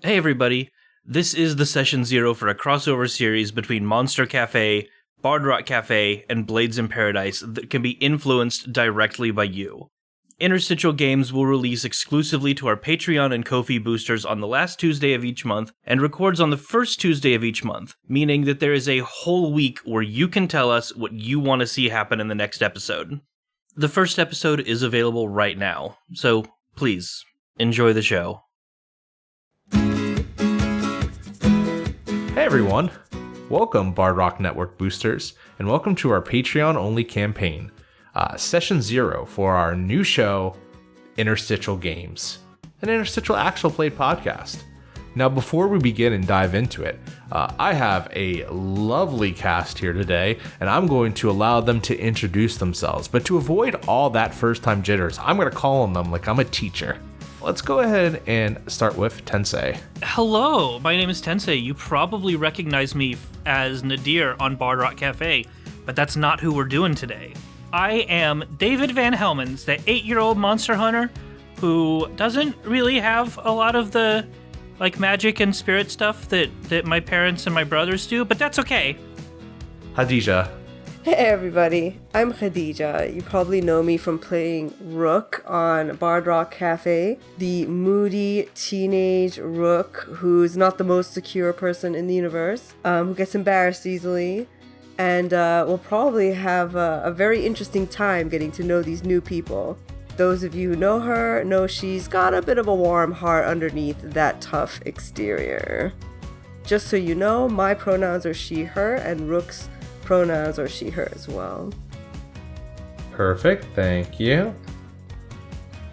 Hey everybody, this is the Session Zero for a crossover series between Monster Cafe, Bard Rock Cafe, and Blades in Paradise that can be influenced directly by you. Interstitial games will release exclusively to our Patreon and Ko-fi boosters on the last Tuesday of each month, and records on the first Tuesday of each month, meaning that there is a whole week where you can tell us what you want to see happen in the next episode. The first episode is available right now, so please, enjoy the show. Hey everyone, welcome Bard Rock Network boosters, and welcome to our Patreon-only campaign, Session Zero for our new show, Interstitial Games, an interstitial actual play podcast. Now before we begin and dive into it, I have a lovely cast here today, and I'm going to allow them to introduce themselves, but to avoid all that first-time jitters, I'm going to call on them like I'm a teacher. Let's go ahead and start with Tensei. Hello, my name is Tensei. You probably recognize me as Nadir on Bard Rock Cafe, but that's not who we're doing today. I am David Van Helmens, the 8-year-old monster hunter who doesn't really have a lot of the magic and spirit stuff that my parents and my brothers do, but that's okay. Hadija. Hey everybody, I'm Khadija. You probably know me from playing Rook on Bard Rock Cafe, the moody teenage Rook who's not the most secure person in the universe, who gets embarrassed easily, and will probably have a very interesting time getting to know these new people. Those of you who know her know she's got a bit of a warm heart underneath that tough exterior. Just so you know, my pronouns are she, her, and Rook's pronouns are she, her as well. Perfect, thank you.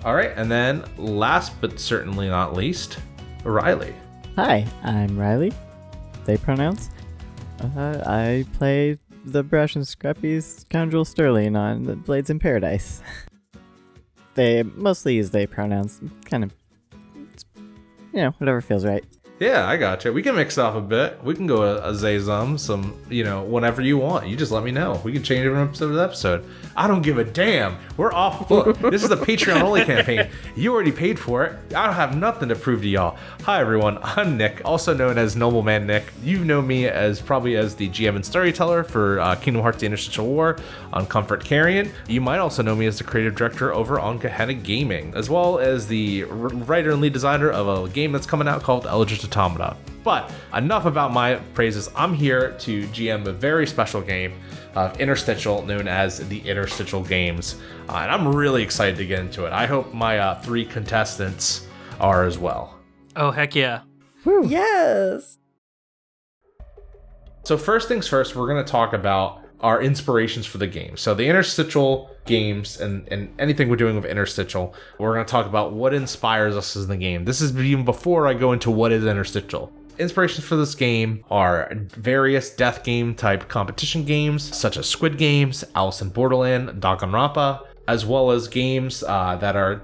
All right, and then last but certainly not least, Riley. Hi, I'm Riley. They pronouns. I play the Brush and Scrappy's Scoundrel Sterling on the Blades in Paradise. They mostly use they pronouns. Kind of, whatever feels right. Yeah, I gotcha. We can mix it up a bit. We can go a zay-zum, whenever you want. You just let me know. We can change it from episode to episode. I don't give a damn. We're off. Look, this is a Patreon-only campaign. You already paid for it. I don't have nothing to prove to y'all. Hi, everyone. I'm Nick, also known as Nobleman Nick. You know me probably as the GM and storyteller for Kingdom Hearts: The Interstitial War on Comfort Carrion. You might also know me as the creative director over on Gehenna Gaming, as well as the writer and lead designer of a game that's coming out called Eldritch Automata. But enough about my praises. I'm here to GM a very special game of Interstitial known as the Interstitial Games, and I'm really excited to get into it. I hope my 3 contestants are as well. Oh, heck yeah. Woo. Yes! So first things first, we're going to talk about our inspirations for the game. So the Interstitial games and anything we're doing with Interstitial, we're going to talk about what inspires us in the game. This is even before I go into what is Interstitial. Inspirations for this game are various death game type competition games, such as Squid Games, Alice in Borderland, Danganronpa, as well as games that are,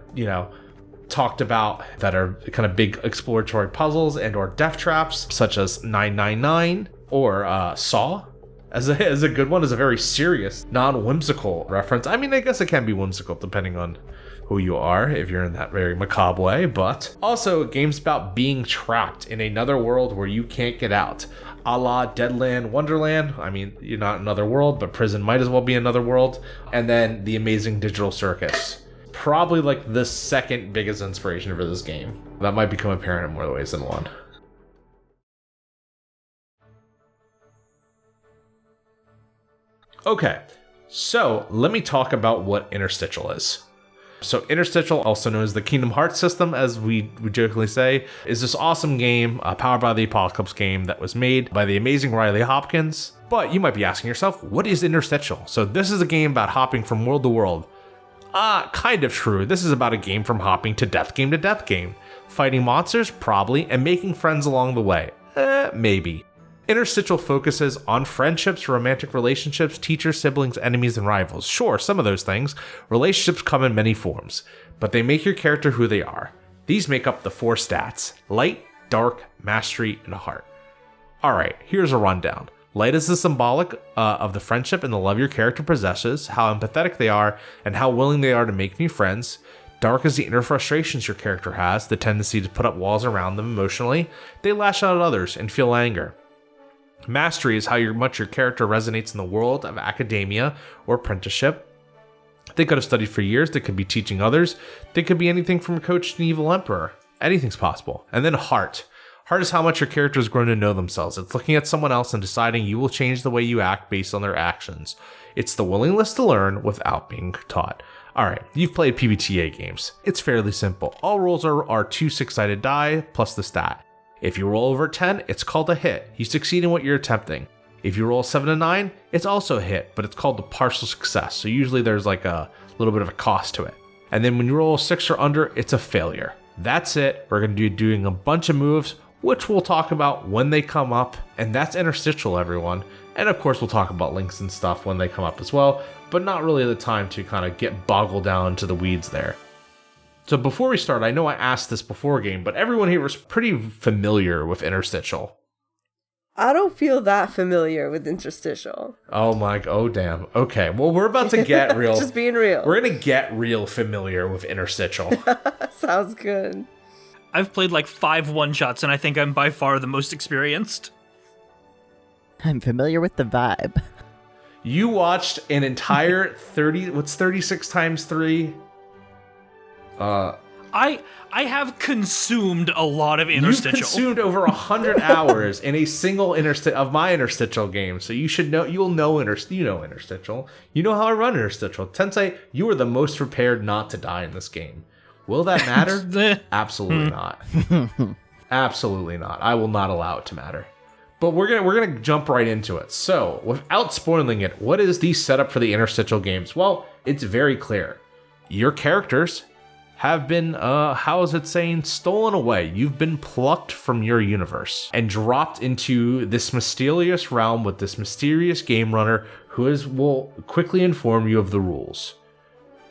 talked about that are kind of big exploratory puzzles and or death traps, such as 999 or Saw. As a good one, is a very serious, non-whimsical reference. I mean, I guess it can be whimsical depending on who you are, if you're in that very macabre way, but also games about being trapped in another world where you can't get out. A la Deadland Wonderland. I mean, you're not in another world, but prison might as well be another world. And then The Amazing Digital Circus. Probably like the second biggest inspiration for this game. That might become apparent in more ways than one. Okay, so let me talk about what Interstitial is. So Interstitial, also known as the Kingdom Hearts system, as we jokingly say, is this awesome game powered by the Apocalypse game that was made by the amazing Riley Hopkins. But you might be asking yourself, what is Interstitial? So this is a game about hopping from world to world. Kind of true. This is about a game from hopping to death game. Fighting monsters? Probably. And making friends along the way? Maybe. Interstitial focuses on friendships, romantic relationships, teachers, siblings, enemies, and rivals. Sure, some of those things. Relationships come in many forms, but they make your character who they are. These make up the 4 stats: light, dark, mastery, and heart. Alright, here's a rundown. Light is the symbolic of the friendship and the love your character possesses, how empathetic they are, and how willing they are to make new friends. Dark is the inner frustrations your character has, the tendency to put up walls around them emotionally. They lash out at others and feel anger. Mastery is how much your character resonates in the world of academia or apprenticeship. They could have studied for years, they could be teaching others, they could be anything from a coach to an evil emperor. Anything's possible. And then heart. Heart is how much your character has grown to know themselves. It's looking at someone else and deciding you will change the way you act based on their actions. It's the willingness to learn without being taught. Alright, you've played PBTA games. It's fairly simple. All rolls are 2 6-sided die plus the stat. If you roll over 10, it's called a hit. You succeed in what you're attempting. If you roll 7 to 9, it's also a hit, but it's called the partial success. So usually there's like a little bit of a cost to it. And then when you roll a 6 or under, it's a failure. That's it. We're going to be doing a bunch of moves, which we'll talk about when they come up. And that's Interstitial, everyone. And of course, we'll talk about links and stuff when they come up as well, but not really the time to kind of get boggled down into the weeds there. So before we start, I know I asked this before game, but everyone here was pretty familiar with Interstitial. I don't feel that familiar with Interstitial. Oh damn. Okay, well, we're about to get real. Just being real. We're going to get real familiar with Interstitial. Sounds good. I've played like 5 one-shots, and I think I'm by far the most experienced. I'm familiar with the vibe. You watched an entire 36 times 3? I have consumed a lot of Interstitial. You've consumed over 100 hours in a single of my Interstitial game, so you should know. You'll know Interstitial. You know how I run Interstitial. Tensei, you are the most prepared not to die in this game. Will that matter? Absolutely not. Absolutely not. I will not allow it to matter. But we're gonna jump right into it. So, without spoiling it, what is the setup for the Interstitial games? Well, it's very clear. Your characters have been, stolen away. You've been plucked from your universe and dropped into this mysterious realm with this mysterious game runner who will quickly inform you of the rules.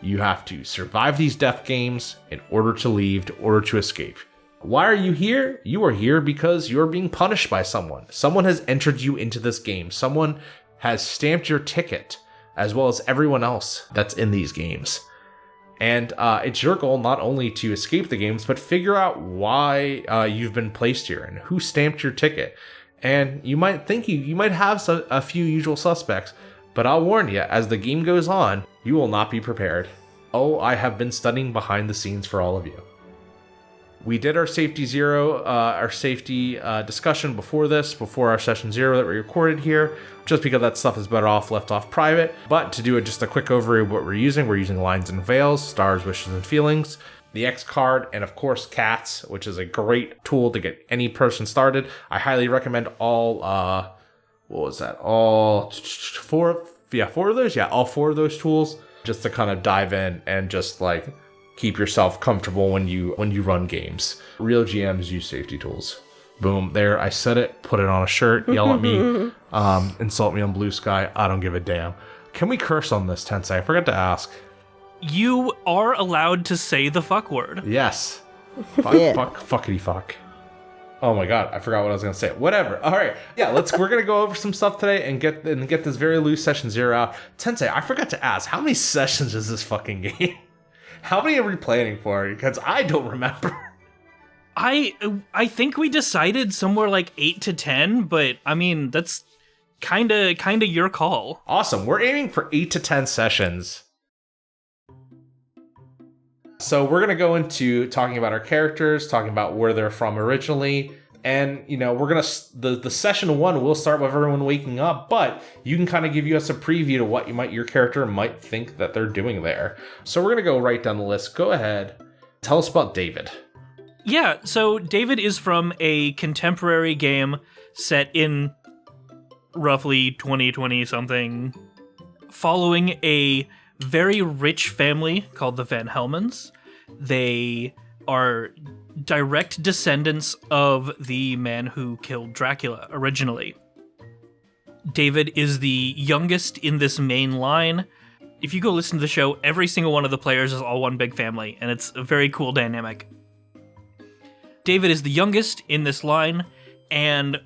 You have to survive these death games in order to leave, in order to escape. Why are you here? You are here because you're being punished by someone. Someone has entered you into this game. Someone has stamped your ticket, as well as everyone else that's in these games. And it's your goal not only to escape the games, but figure out why you've been placed here and who stamped your ticket. And you might think you might have a few usual suspects, but I'll warn you, as the game goes on, you will not be prepared. Oh, I have been studying behind the scenes for all of you. We did our safety discussion before our session 0 that we recorded here, just because that stuff is better off left off private. But to do just a quick overview of what we're using lines and veils, stars, wishes, and feelings, the X card, and of course cats, which is a great tool to get any person started. I highly recommend all, all 4 of those? Yeah, all 4 of those tools, just to kind of dive in and just like keep yourself comfortable when you run games. Real GMs use safety tools. Boom, there, I said it, put it on a shirt, yell at me, insult me on Blue Sky, I don't give a damn. Can we curse on this, Tensei? I forgot to ask. You are allowed to say the fuck word. Yes. Yeah. Fuckity fuck. Oh my god, I forgot what I was gonna say. Whatever. All right, yeah, we're gonna go over some stuff today and get this very loose session 0 out. Tensei, I forgot to ask, how many sessions is this fucking game? How many are we planning for? Because I don't remember. I think we decided somewhere like 8 to 10, but I mean that's kind of your call. Awesome. We're aiming for 8 to 10 sessions. So we're gonna go into talking about our characters, talking about where they're from originally, and we're gonna the session 1 will start with everyone waking up, but you can kind of give us a preview to what your character might think that they're doing there. So we're gonna go right down the list. Go ahead, tell us about David. Yeah, so David is from a contemporary game set in roughly 2020 something, following a very rich family called the Van Helmons. They are direct descendants of the man who killed Dracula originally. David is the youngest in this main line. If you go listen to the show, every single one of the players is all one big family, and it's a very cool dynamic. David is the youngest in this line, and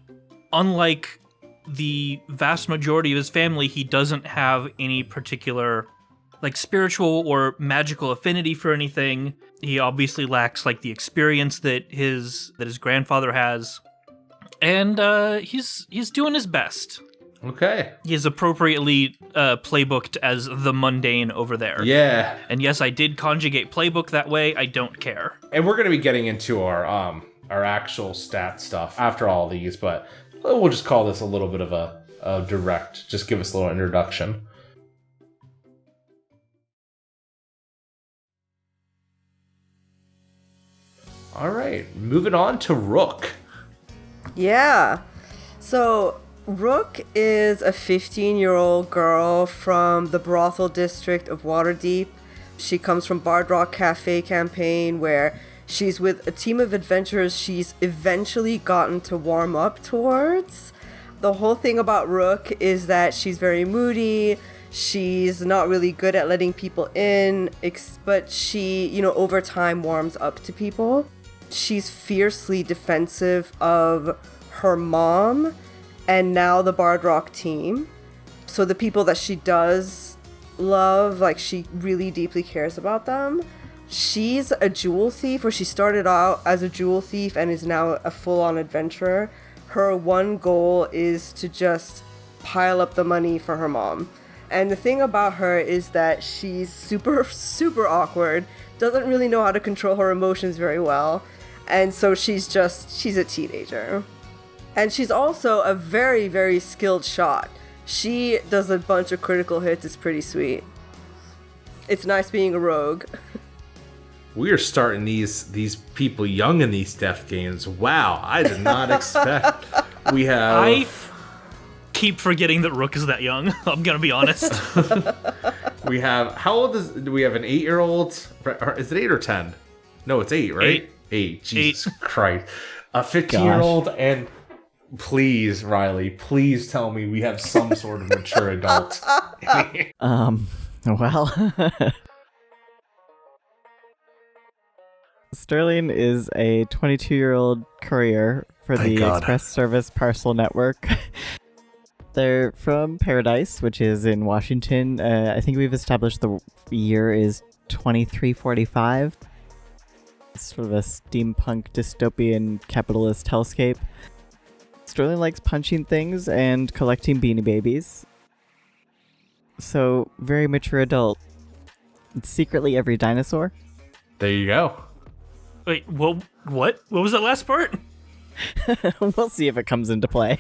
unlike the vast majority of his family, he doesn't have any particular like spiritual or magical affinity for anything. He obviously lacks like the experience that his grandfather has, and he's doing his best. Okay. He is appropriately playbooked as the mundane over there. Yeah. And yes, I did conjugate playbook that way. I don't care. And we're going to be getting into our actual stat stuff after all these, but we'll just call this a little bit of a direct. Just give us a little introduction. All right, moving on to Rook. Yeah. So Rook is a 15-year-old girl from the brothel district of Waterdeep. She comes from Bard Rock Cafe campaign, where she's with a team of adventurers she's eventually gotten to warm up towards. The whole thing about Rook is that she's very moody. She's not really good at letting people in, but she, over time warms up to people. She's fiercely defensive of her mom and now the Bard Rock team. So the people that she does love, like, she really deeply cares about them. She's a jewel thief, or she started out as a jewel thief and is now a full-on adventurer. Her one goal is to just pile up the money for her mom. And the thing about her is that she's super, super awkward, doesn't really know how to control her emotions very well. And so she's a teenager. And she's also a very, very skilled shot. She does a bunch of critical hits. It's pretty sweet. It's nice being a rogue. We are starting these people young in these death games. Wow, I did not expect. We have... I keep forgetting that Rook is that young. I'm gonna be honest. We have... How old do we have an 8-year-old? Is it 8 or 10? No, it's 8, right? 8. Jesus Christ. A 15-year-old and... Please, Riley, please tell me we have some sort of mature adult. Well... Sterling is a 22-year-old courier for the Express Service Parcel Network. They're from Paradise, which is in Washington. I think we've established the year is 2345. It's sort of a steampunk dystopian capitalist hellscape. Sterling likes punching things and collecting Beanie Babies. So, very mature adult. It's secretly every dinosaur. There you go. Wait, well, what? What was that last part? We'll see if it comes into play.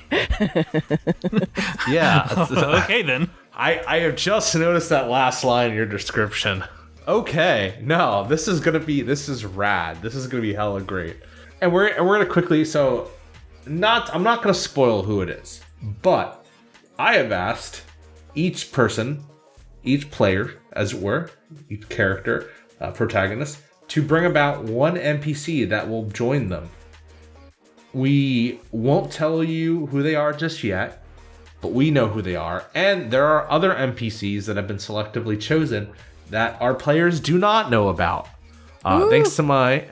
Yeah. Okay, then. I have just noticed that last line in your description. Okay, no, this is rad. This is gonna be hella great. And we're gonna quickly, I'm not gonna spoil who it is, but I have asked each person, each player, as it were, each character, protagonist, to bring about one NPC that will join them. We won't tell you who they are just yet, but we know who they are. And there are other NPCs that have been selectively chosen that our players do not know about. Thanks to my,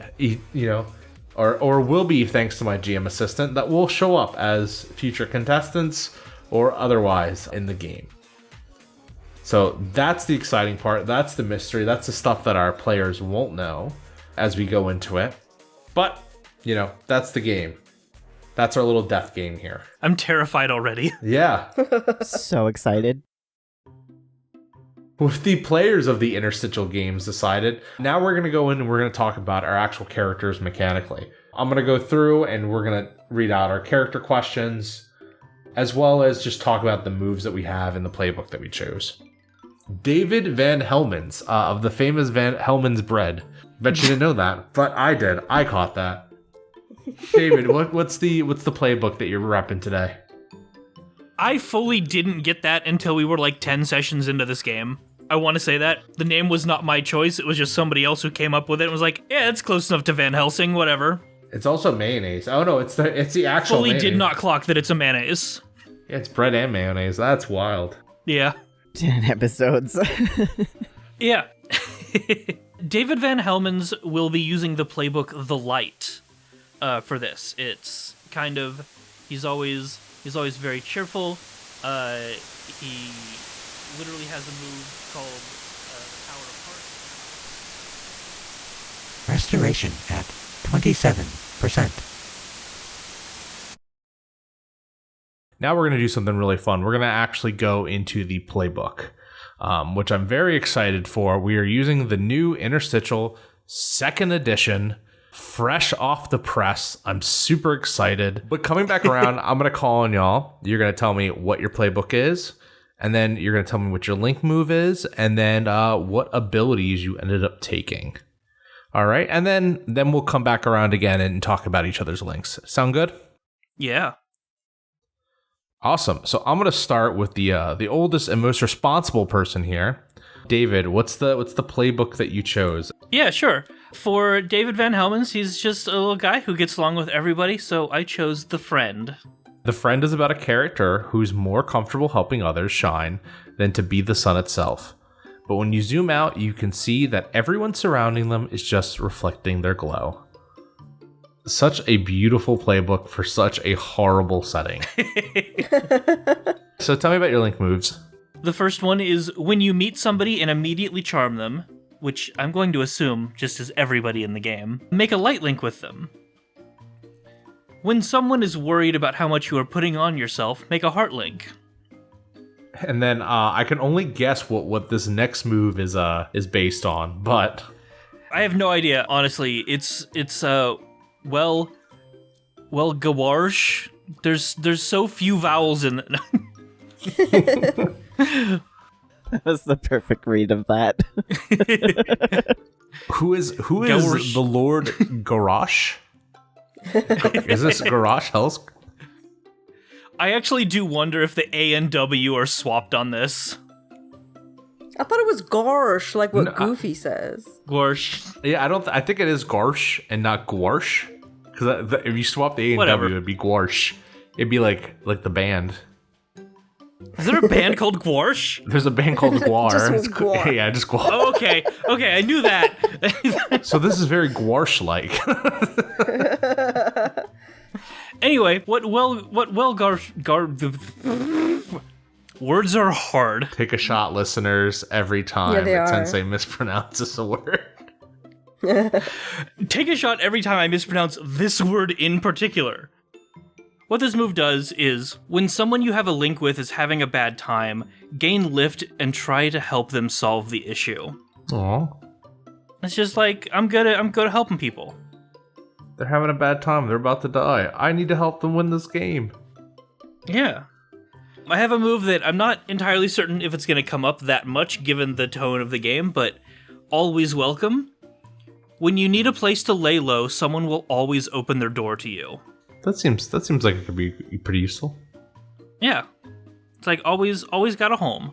or will be thanks to my GM assistant, that will show up as future contestants or otherwise in the game. So that's the exciting part. That's the mystery. That's the stuff that our players won't know as we go into it. But, that's the game. That's our little death game here. I'm terrified already. Yeah. So excited. With the players of the Interstitial games decided, now we're going to go in and we're going to talk about our actual characters mechanically. I'm going to go through and we're going to read out our character questions, as well as just talk about the moves that we have in the playbook that we chose. David Van Helmons, of the famous Van Helmons bread. Bet you didn't know that, but I did. I caught that. David, what's the playbook that you're repping today? I fully didn't get that until we were like 10 sessions into this game. I want to say that. The name was not my choice. It was just somebody else who came up with it and was like, yeah, it's close enough to Van Helsing, whatever. It's also mayonnaise. Oh no, it's the actual Fully mayonnaise. did not clock that it's a mayonnaise. Yeah, it's bread and mayonnaise. That's wild. Yeah. 10 episodes. Yeah. David Van Helmons will be using the playbook The Light for this. It's kind of, he's always very cheerful. He literally has a move called Restoration at 27%. Now we're going to do something really fun. We're going to actually go into the playbook, which I'm very excited for. We are using the new Interstitial 2nd edition, fresh off the press. I'm super excited. But coming back around, I'm going to call on y'all. You're going to tell me what your playbook is, and then you're going to tell me what your link move is, and then what abilities you ended up taking. All right, and then we'll come back around again and talk about each other's links. Sound good? Yeah. Awesome. So I'm going to start with the oldest and most responsible person here. David, what's the playbook that you chose? Yeah, sure. For David Van Helmens, he's just a little guy who gets along with everybody, so I chose The Friend. The Friend is about a character who's more comfortable helping others shine than to be the sun itself. But when you zoom out, you can see that everyone surrounding them is just reflecting their glow. Such a beautiful playbook for such a horrible setting. So tell me about your link moves. The first one is when you meet somebody and immediately charm them, which I'm going to assume just as everybody in the game, make a light link with them. When someone is worried about how much you are putting on yourself, make a heart link. And then I can only guess what this next move is based on, but I have no idea, honestly. It's well, Gawarsh. There's so few vowels in it. That was the perfect read of that. who is Gawarsh. the Lord Garrosh? Is this Garrosh Hell's? I actually do wonder if the A and W are swapped on this. I thought it was Gorsh, like what No, Goofy says. Gorsh. Yeah, I think it is Garsh and not Gwarsh. Because if you swap the A and Whatever. W, it'd be Gwarsh. It'd be like the band. Is there a band called Gwarsh? There's a band called Gwar. Just Gwar. Yeah, just Gwar. Oh, okay, I knew that. So this is very Gwarsh-like. Anyway, words are hard. Take a shot, listeners, every time Yeah, they that are. Sensei mispronounces a word. Take a shot every time I mispronounce this word in particular. What this move does is, when someone you have a link with is having a bad time, gain lift and try to help them solve the issue. Aw, It's just like, I'm good at helping people. they're having a bad time. They're about to die. I need to help them win this game. Yeah. I have a move that I'm not entirely certain if it's going to come up that much given the tone of the game, but always welcome. When you need a place to lay low, someone will always open their door to you. That seems like it could be pretty useful. Yeah. It's like always got a home.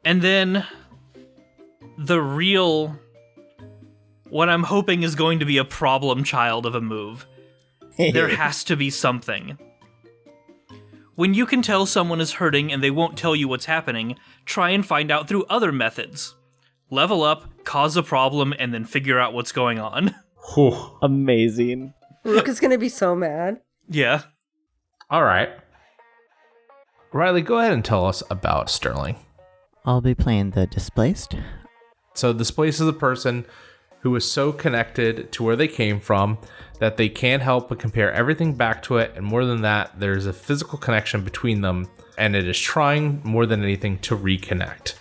And then the real, what I'm hoping is going to be a problem child of a move. There has to be something. When you can tell someone is hurting and they won't tell you what's happening, try and find out through other methods. Level up, cause a problem, and then figure out what's going on. Whew. Amazing. Rook is gonna be so mad. Yeah. All right. Riley, go ahead and tell us about Sterling. I'll be playing the Displaced. So Displaced is a person who is so connected to where they came from that they can't help but compare everything back to it. And more than that, there's a physical connection between them, and it is trying more than anything to reconnect.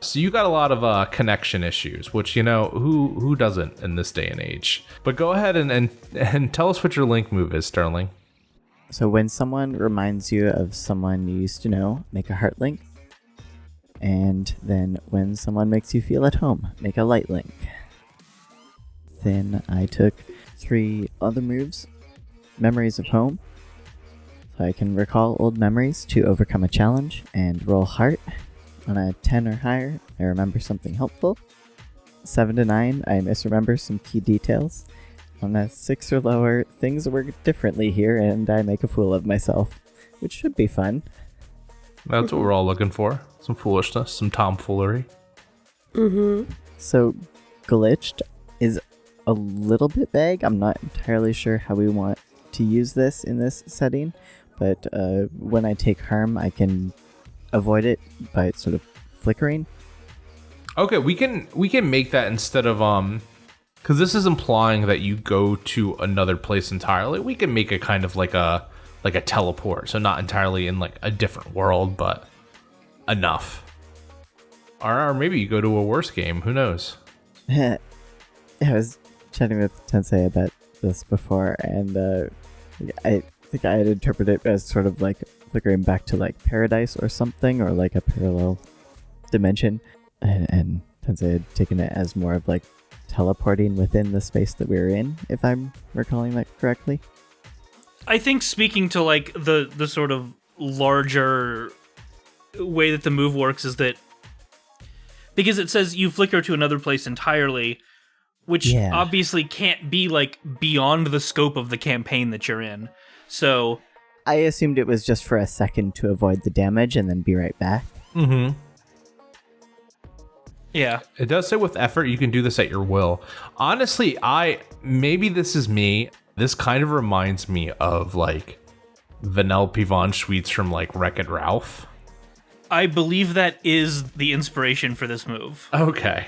So you got a lot of connection issues, which, you know, who doesn't in this day and age? But go ahead and tell us what your link move is, Sterling. So when someone reminds you of someone you used to know, make a heart link. And then when someone makes you feel at home, make a light link. Then I took 3 other moves. Memories of home. So I can recall old memories to overcome a challenge and roll heart. On a 10 or higher, I remember something helpful. 7 to 9, I misremember some key details. On a 6 or lower, things work differently here and I make a fool of myself, which should be fun. That's what we're all looking for. Some foolishness, some tomfoolery. So, glitched is a little bit vague. I'm not entirely sure how we want to use this in this setting, but when I take harm, I can avoid it by sort of flickering. Okay, we can make that instead of Because this is implying that you go to another place entirely. We can make it kind of like a teleport, so not entirely in like a different world, but enough. Or maybe you go to a worse game. Who knows? I was chatting with Tensei about this before, and I think I had interpreted it as sort of like flickering back to like paradise or something, or like a parallel dimension, and Tensei had taken it as more of like teleporting within the space that we were in, if I'm recalling that correctly. I think speaking to like the sort of larger way that the move works is that because it says you flicker to another place entirely, which obviously can't be like beyond the scope of the campaign that you're in. So I assumed it was just for a second to avoid the damage and then be right back. Mm-hmm. Yeah. It does say with effort, you can do this at your will. Honestly, maybe this is me. This kind of reminds me of like Vanellope von Schweetz from like Wreck-It Ralph. I believe that is the inspiration for this move. Okay.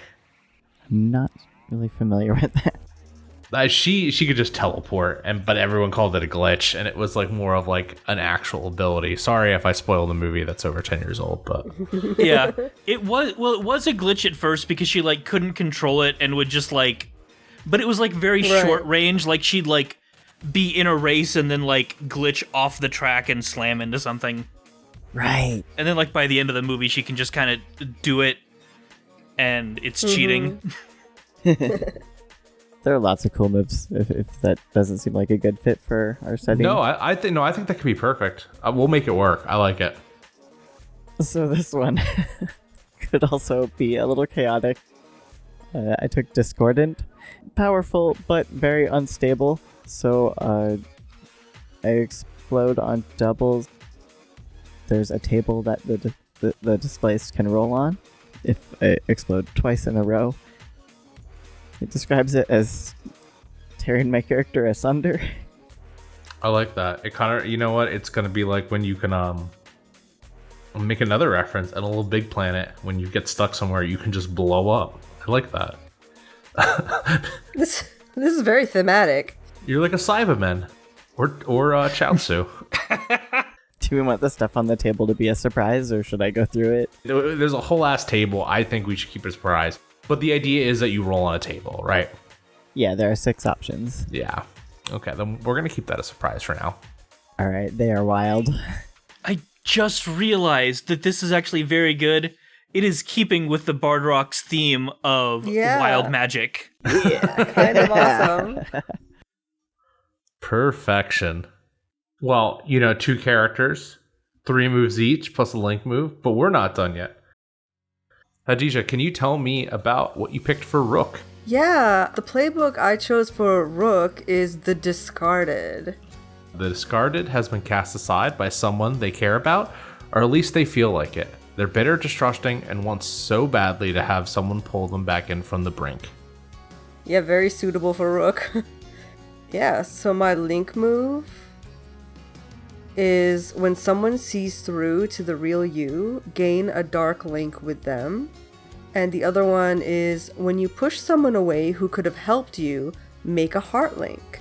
I'm not really familiar with that. She could just teleport, but everyone called it a glitch, and it was like more of like an actual ability. Sorry if I spoiled a movie that's over 10 years old, but yeah, it was a glitch at first because she like couldn't control it and would just like, but it was like very short range. Like she'd like be in a race and then like glitch off the track and slam into something. Right. And then like by the end of the movie, she can just kind of do it, and it's cheating. There are lots of cool moves if that doesn't seem like a good fit for our setting. No, I think that could be perfect. We'll make it work. I like it. So this one could also be a little chaotic. I took Discordant. Powerful, but very unstable. So I explode on doubles. There's a table that the displaced can roll on if I explode twice in a row. It describes it as tearing my character asunder. I like that. It kind of, you know what? It's gonna be like when you can I'll make another reference at a Little Big Planet. When you get stuck somewhere, you can just blow up. I like that. This is very thematic. You're like a Cyberman or Chaozu. Do we want the stuff on the table to be a surprise, or should I go through it? There's a whole ass table. I think we should keep it a surprise. But the idea is that you roll on a table, right? Yeah, there are 6 options. Yeah. Okay, then we're going to keep that a surprise for now. All right, they are wild. I just realized that this is actually very good. It is keeping with the Bard Rock's theme of wild magic. Yeah, kind of awesome. Perfection. Well, 2 characters, 3 moves each, plus a link move, but we're not done yet. Hadija, can you tell me about what you picked for Rook? Yeah, the playbook I chose for Rook is the Discarded. The Discarded has been cast aside by someone they care about, or at least they feel like it. They're bitter, distrusting, and want so badly to have someone pull them back in from the brink. Yeah, very suitable for Rook. Yeah, so my link move is when someone sees through to the real you, gain a dark link with them. And the other one is when you push someone away who could have helped you, make a heart link.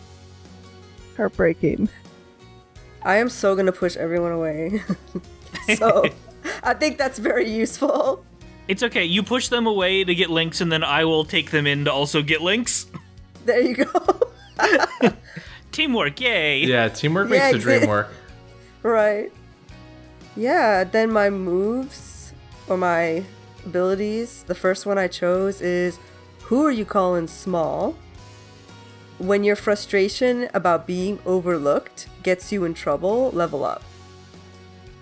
Heartbreaking. I am so gonna push everyone away. So I think that's very useful. It's okay. You push them away to get links, and then I will take them in to also get links. There you go. Teamwork, yay! Yeah, teamwork makes the dream work. Right. Yeah, then my moves or my abilities, the first one I chose is who are you calling small? When your frustration about being overlooked gets you in trouble, level up.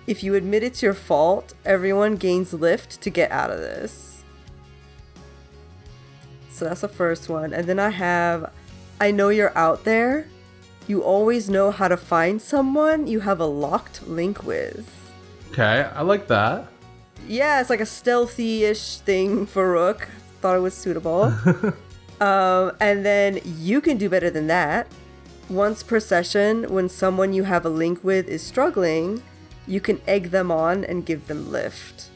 If you admit it's your fault, everyone gains lift to get out of this. So that's the first one. And then I know you're out there. You always know how to find someone you have a locked link with. Okay, I like that. Yeah, it's like a stealthy-ish thing for Rook. Thought it was suitable. And then you can do better than that. Once per session, when someone you have a link with is struggling, you can egg them on and give them lift.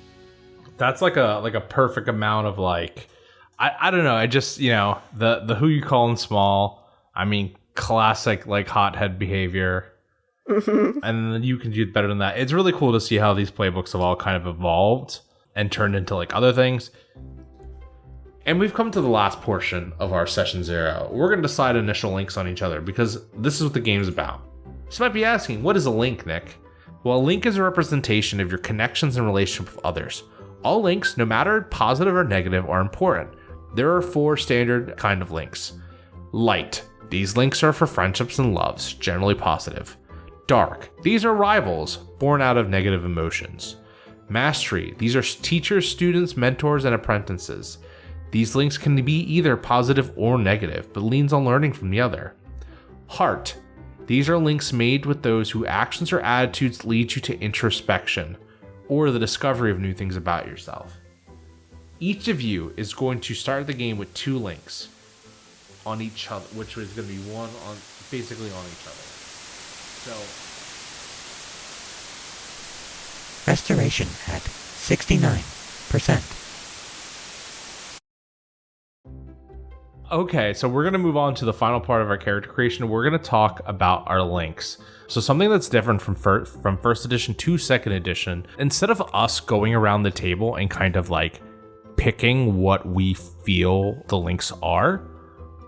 That's like a perfect amount of like I don't know. I just, the who you calling small. I mean, classic like hothead behavior. And then you can do better than that. It's really cool to see how these playbooks have all kind of evolved and turned into like other things. And we've come to the last portion of our session 0. We're going to decide initial links on each other because this is what the game's about. So you might be asking, what is a link, Nick? Well, a link is a representation of your connections and relationship with others. All links, no matter positive or negative, are important. There are 4 standard kind of links. Light. These links are for friendships and loves, generally positive. Dark. These are rivals, born out of negative emotions. Mastery. These are teachers, students, mentors, and apprentices. These links can be either positive or negative, but leans on learning from the other. Heart. These are links made with those whose actions or attitudes lead you to introspection, or the discovery of new things about yourself. Each of you is going to start the game with 2 links on each other, which is going to be one on basically on each other. So, Restoration at 69%. okay, so we're going to move on to the final part of our character creation. We're going to talk about our links. So something that's different from first edition to second edition, instead of us going around the table and kind of like picking what we feel the links are,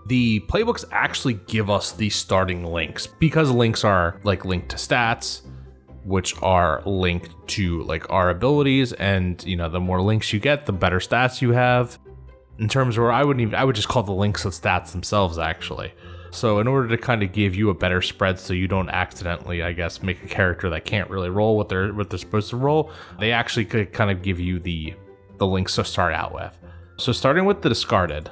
the playbooks actually give us these starting links, because links are like linked to stats, which are linked to like our abilities, and the more links you get, the better stats you have. In terms where I would just call the links the stats themselves, actually. So in order to kind of give you a better spread so you don't accidentally, I guess, make a character that can't really roll what they're supposed to roll, they actually could kind of give you the links to start out with. So starting with the discarded,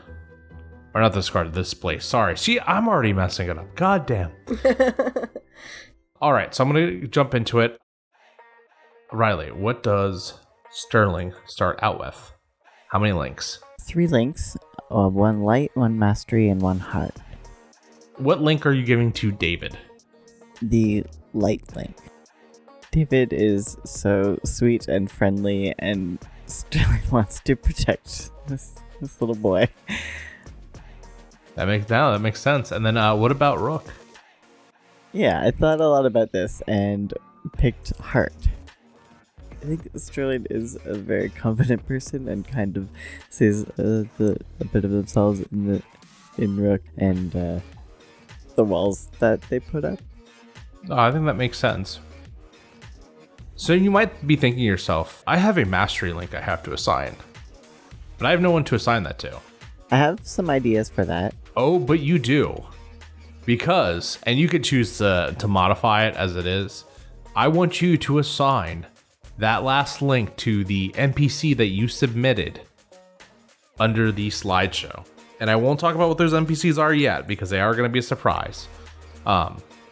or not the discarded, the display. Sorry. See, I'm already messing it up. God damn. All right, so I'm going to jump into it. Riley, what does Sterling start out with? How many links? 3 links, 1 light, 1 mastery, and 1 heart. What link are you giving to David? The light link. David is so sweet and friendly, and Sterling wants to protect this little boy. That makes sense. And then what about Rook? Yeah, I thought a lot about this and picked heart. I think Sterling is a very confident person and kind of sees a bit of themselves in Rook and the walls that they put up. Oh, I think that makes sense. So you might be thinking to yourself, I have a mastery link I have to assign, but I have no one to assign that to. I have some ideas for that. Oh, but you do. Because, and you could choose to modify it as it is, I want you to assign that last link to the NPC that you submitted under the slideshow. And I won't talk about what those NPCs are yet, because they are going to be a surprise.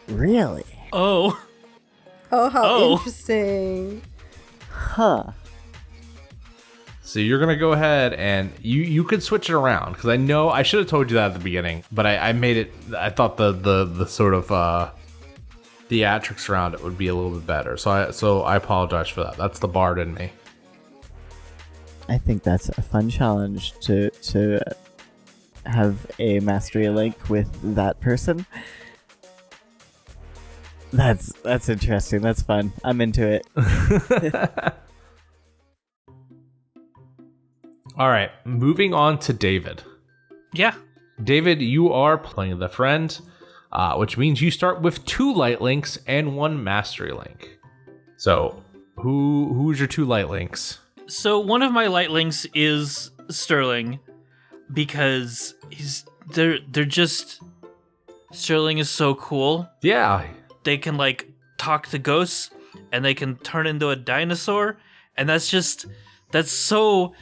Really? Oh. Oh, how Oh. interesting. Huh. So you're going to go ahead and you could switch it around, because I know I should have told you that at the beginning, but I made it, I thought the sort of theatrics around it would be a little bit better. So I apologize for that. That's the bard in me. I think that's a fun challenge to have a mastery link with that person. That's interesting. That's fun. I'm into it. All right, moving on to David. Yeah. David, you are playing the friend, which means you start with 2 light links and 1 mastery link. So, who's your 2 light links? So one of my light links is Sterling, because they're just Sterling is so cool. Yeah. They can like talk to ghosts, and they can turn into a dinosaur, and that's so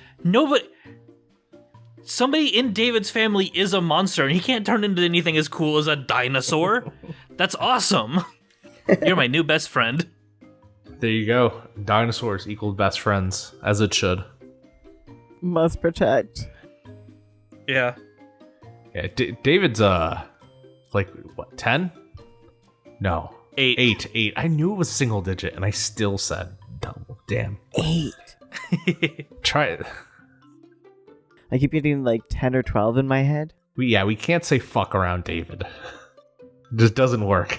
somebody in David's family is a monster, and he can't turn into anything as cool as a dinosaur. That's awesome. You're my new best friend. There you go. Dinosaurs equal best friends, as it should. Must protect. Yeah. Yeah, David's like what, 10? No, 8. 8. I knew it was single digit, and I still said double. Damn. 8. Try it. I keep getting like 10 or 12 in my head. We can't say fuck around David. It just doesn't work.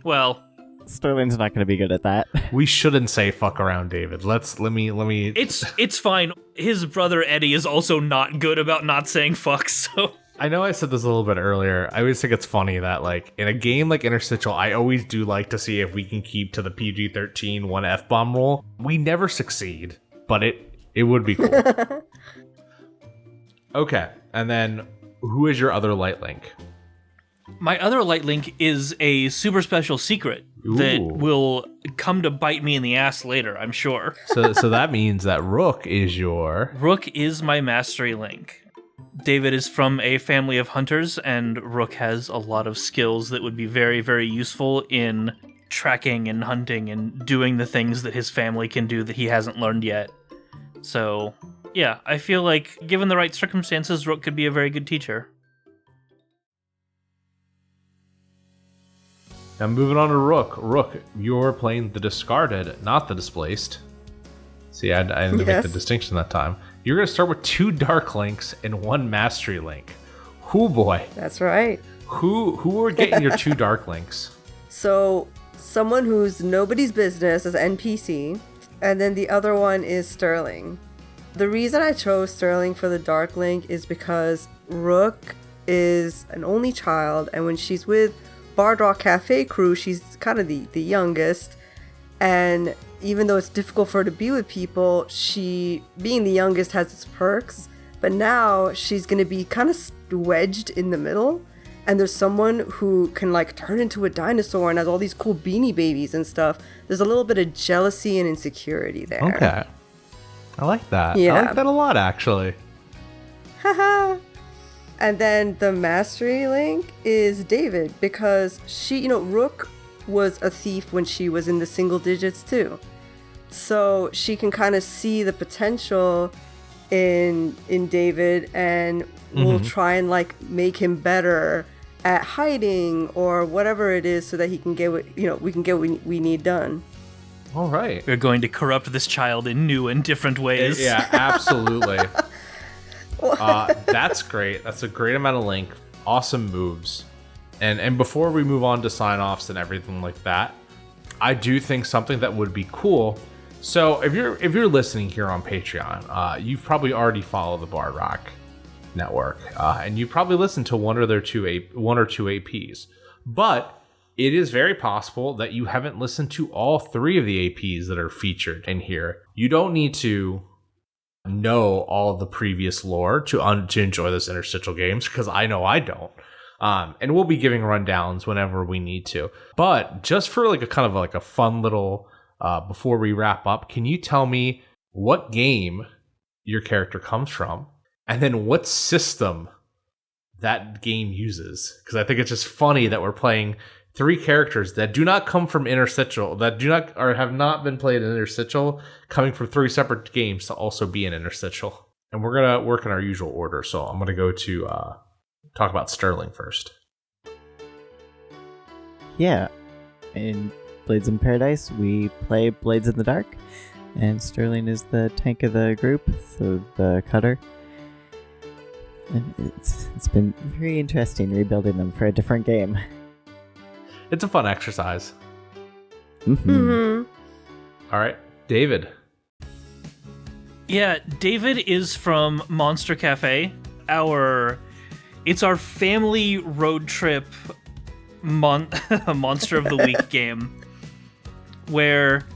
Well, Sterling's not going to be good at that. We shouldn't say fuck around David. Let me. it's fine. His brother Eddie is also not good about not saying fuck, so... I know I said this a little bit earlier. I always think it's funny that, like, in a game like Interstitial, I always do like to see if we can keep to the PG-13 one F-bomb rule. We never succeed, but it would be cool. Okay, and then who is your other light link? My other light link is a super special secret that Ooh. will come to bite me in the ass later, I'm sure. So that means that Rook is your... Rook is my mastery link. David is from a family of hunters, and Rook has a lot of skills that would be very, very useful in tracking and hunting and doing the things that his family can do that he hasn't learned yet. So, yeah, I feel like, given the right circumstances, Rook could be a very good teacher. Now moving on to Rook. Rook, you're playing the discarded, not the displaced. See, I didn't make the distinction that time. You're going to start with 2 Dark Links and 1 Mastery Link. Whoo boy. That's right. Who are getting your 2 Dark Links? So, someone who's nobody's business as NPC, and then the other one is Sterling. The reason I chose Sterling for the Dark Link is because Rook is an only child, and when she's with Bard Rock Cafe crew, she's kind of the youngest, and even though it's difficult for her to be with people, she, being the youngest, has its perks, but now she's going to be kind of wedged in the middle, and there's someone who can like turn into a dinosaur and has all these cool beanie babies and stuff. There's a little bit of jealousy and insecurity there. Okay. I like that. Yeah. I like that a lot, actually. Haha. And then the mastery link is David, because she, Rook was a thief when she was in the single digits too. So she can kind of see the potential in David, and will try and like make him better at hiding or whatever it is, so that he can get what we can get what we need done. All right. We're going to corrupt this child in new and different ways. Yeah, absolutely. That's great. That's a great amount of link. Awesome moves. And before we move on to sign-offs and everything like that, I do think something that would be cool. So if you're listening here on Patreon, you've probably already followed the Bard Rock Network, and you probably listened to one or two APs. But it is very possible that you haven't listened to all 3 of the APs that are featured in here. You don't need to know all of the previous lore to enjoy this Interstitial games, because I know I don't. And we'll be giving rundowns whenever we need to. But just for like a kind of like a fun little before we wrap up, can you tell me what game your character comes from, and then what system that game uses? Because I think it's just funny that we're playing 3 characters that do not come from Interstitial, that do not or have not been played in Interstitial, coming from 3 separate games to also be in Interstitial. And we're gonna work in our usual order. So I'm gonna go to talk about Sterling first. Yeah. In Blades in Paradise, we play Blades in the Dark, and Sterling is the tank of the group, so the cutter. And it's been very interesting rebuilding them for a different game. It's a fun exercise. Mm-hmm. All right, David. Yeah, David is from Monster Cafe. It's our family road trip Monster of the Week game, where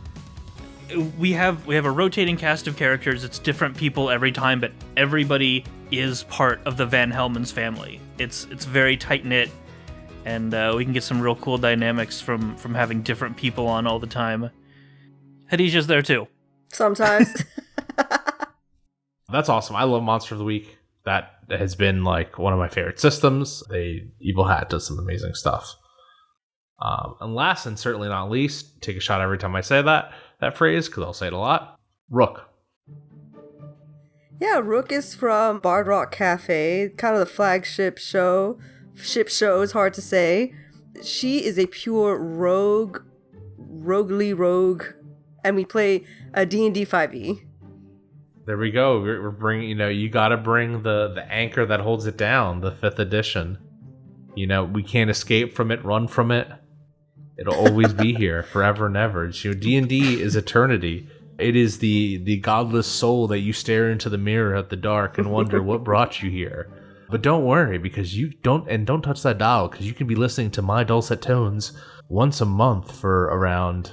we have a rotating cast of characters. It's different people every time, but everybody is part of the Van Helmon's family. It's very tight-knit, and we can get some real cool dynamics from having different people on all the time. Hadijah's there too. Sometimes. That's awesome. I love Monster of the Week. That has been like one of my favorite systems. Evil Hat does some amazing stuff. And last and certainly not least, take a shot every time I say that phrase, because I'll say it a lot. Rook. Yeah, Rook is from Bard Rock Cafe, kind of the flagship show. Ship show is hard to say. She is a pure roguely rogue, and we play a D&D 5e. There we go. We're bringing, you got to bring the anchor that holds it down, the 5th edition. We can't escape from it, run from it. It'll always be here forever and ever. D&D is eternity. It is the godless soul that you stare into the mirror at the dark and wonder what brought you here. But don't worry, because you don't touch that dial, because you can be listening to my dulcet tones once a month for around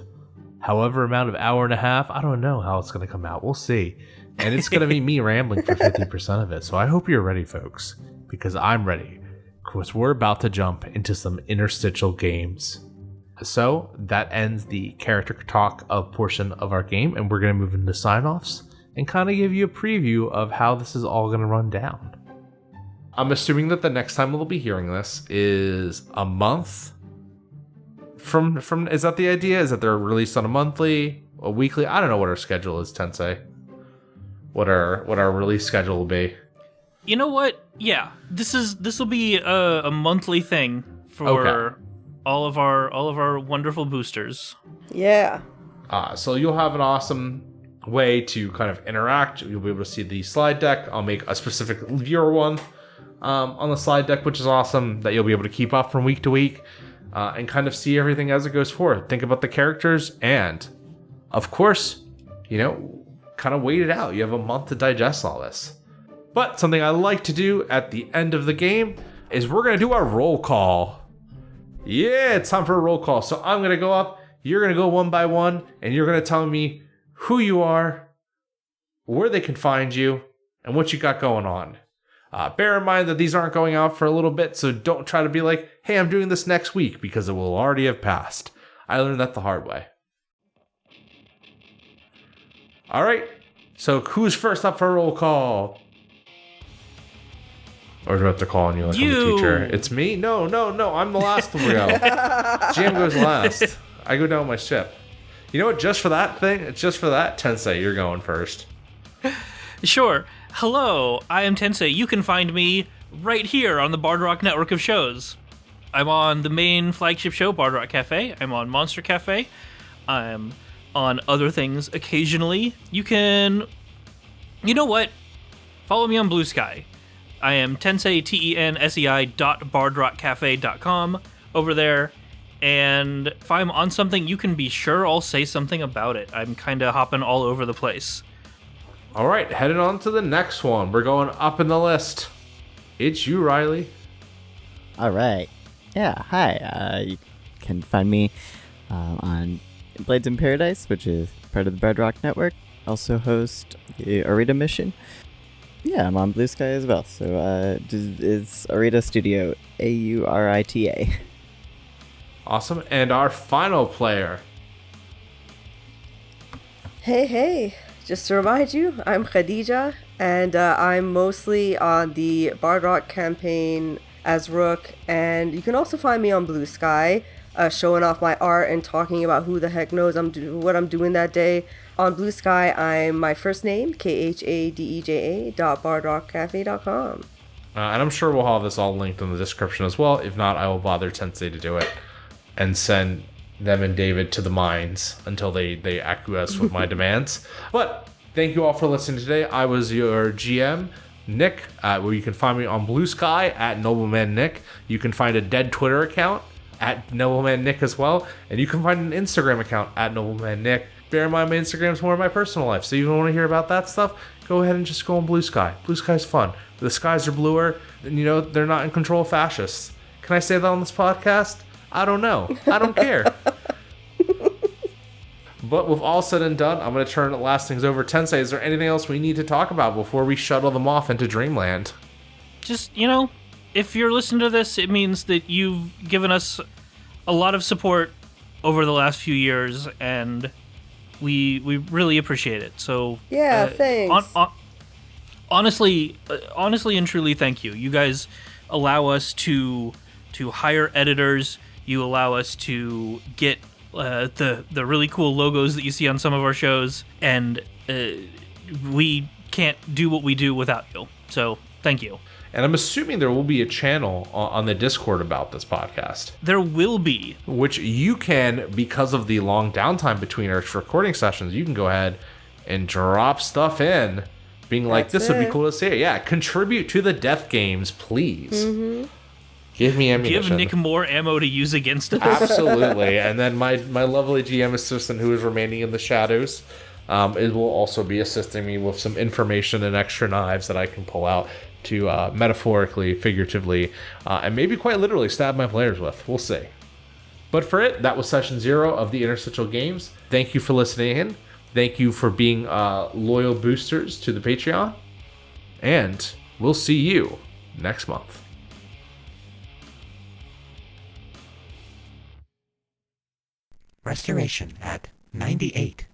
however amount of hour and a half. I don't know how it's going to come out. We'll see. And it's going to be me rambling for 50% of it. So I hope you're ready, folks, because I'm ready. Of course, we're about to jump into some interstitial games. So that ends the character talk portion of our game, and we're going to move into sign-offs and kind of give you a preview of how this is all going to run down. I'm assuming that the next time we'll be hearing this is a month from is that the idea? Is that they're released on a monthly, a weekly? I don't know what our schedule is, Tensei. What our release schedule will be. You know what? Yeah, this will be a monthly thing for all of our wonderful boosters. Yeah. So you'll have an awesome way to kind of interact. You'll be able to see the slide deck. I'll make a specific viewer one on the slide deck, which is awesome, that you'll be able to keep up from week to week and kind of see everything as it goes forward. Think about the characters and, of course, kind of wait it out. You have a month to digest all this. But something I like to do at the end of the game is we're going to do our roll call. Yeah, it's time for a roll call. So I'm going to go up, you're going to go one by one, and you're going to tell me who you are, where they can find you, and what you got going on. Bear in mind that these aren't going out for a little bit, so don't try to be like, hey, I'm doing this next week, because it will already have passed. I learned that the hard way. All right, so who's first up for a roll call? Or do I have to call on you like I'm a teacher? It's me? No, I'm the last to go. GM goes last. I go down my ship. You know what? Just for that, Tensei, you're going first. Sure. Hello, I am Tensei. You can find me right here on the Bard Rock network of shows. I'm on the main flagship show, Bard Rock Cafe. I'm on Monster Cafe. I'm on other things occasionally. You know what? Follow me on Blue Sky. I am Tensei, TENSEI.bardrockcafe.com over there. And if I'm on something, you can be sure I'll say something about it. I'm kind of hopping all over the place. All right, heading on to the next one. We're going up in the list. It's you, Riley. All right. Yeah, hi. You can find me on Blades in Paradise, which is part of the Bard Rock Network. Also host the Arita mission. Yeah, I'm on Blue Sky as well. So it's Arita Studio, Aurita. Awesome. And our final player. Hey. Just to remind you, I'm Khadija, and I'm mostly on the Bard Rock campaign as Rook, and you can also find me on Blue Sky, showing off my art and talking about who the heck knows what I'm doing that day. On Blue Sky, I'm my first name, KHADEJA.bardrockcafe.com. And I'm sure we'll have this all linked in the description as well. If not, I will bother Tensei to do it and send them and David to the mines until they acquiesce with my demands. But thank you all for listening today. I was your GM, Nick, where you can find me on Blue Sky at Nobleman Nick. You can find a dead Twitter account at Nobleman Nick as well. And you can find an Instagram account at Nobleman Nick. Bear in mind, my Instagram's more of my personal life. So if you don't want to hear about that stuff, go ahead and just go on Blue Sky. Blue Sky's fun. The skies are bluer, and they're not in control of fascists. Can I say that on this podcast? I don't know. I don't care. But with all said and done, I'm going to turn the last things over. Tensei, is there anything else we need to talk about before we shuttle them off into Dreamland? Just, if you're listening to this, it means that you've given us a lot of support over the last few years, and we really appreciate it. So yeah, thanks. Honestly and truly, thank you. You guys allow us to hire editors. You allow us to get the really cool logos that you see on some of our shows, and we can't do what we do without you. So Thank you. And I'm assuming there will be a channel on the Discord about this podcast, There will be. which you can, because of the long downtime between our recording sessions, you can go ahead and drop stuff in, being like, That's this would be it. cool to see. Yeah, contribute to the death games, please. Give me ammunition. Give Nick more ammo to use against us. Absolutely. And then my lovely GM assistant, who is remaining in the shadows, it will also be assisting me with some information and extra knives that I can pull out to metaphorically, figuratively, and maybe quite literally stab my players with. We'll see. But for it, that was session 0 of the Interstitial Games. Thank you for listening in. Thank you for being loyal boosters to the Patreon. And we'll see you next month. Restoration at 98%.